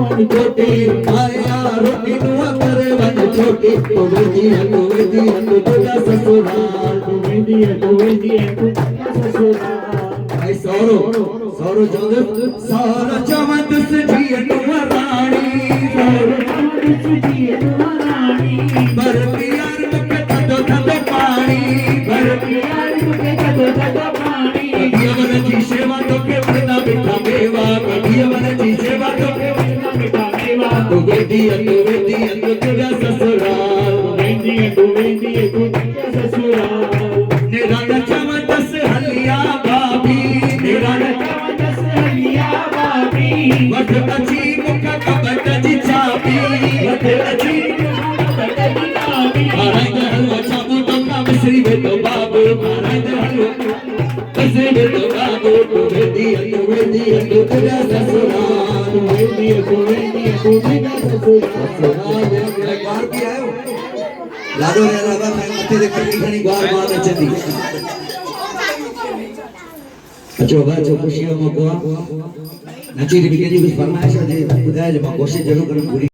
one छोटी आया रोटी नुआ करे वन छोटी तो वेदी तुझा ससुराल तो वेदी तुझा ससुराल आई सौरो जोगत सारा चमत सजी नुआ रानी सारा चमत सजी नुआ रानी भरती यार मुके थदो पानी भरती यार मुके थदो पानी कभी जी सेवा तो के वरना मिठा मेवा कभी जी सेवा तो के वरना मिठा मेवा तो वेदी तुझा ससुराल वेदी तुझा ससुराल निराला चमत से हलिया भाभी निराला चमत से हलिया भाभी वध अची मुख कबट जी चाबी वध अची मुख कबट जी चाबी महाराज हलवा चाबू तो का मिश्री में तो बाबू महाराज हलवा मिश्री में तो बाबू तो वेदी तुझा ससुराल वेदी तुझा ससुराल एक बार भी आयो लाडो रे लगा मथे दे कटी खणी ग्वार मार अचंदी अचो खुशी मौको नची री के जी कुछ फरमाइश है बुधाए जो कोशिश जरूर करूं पूरी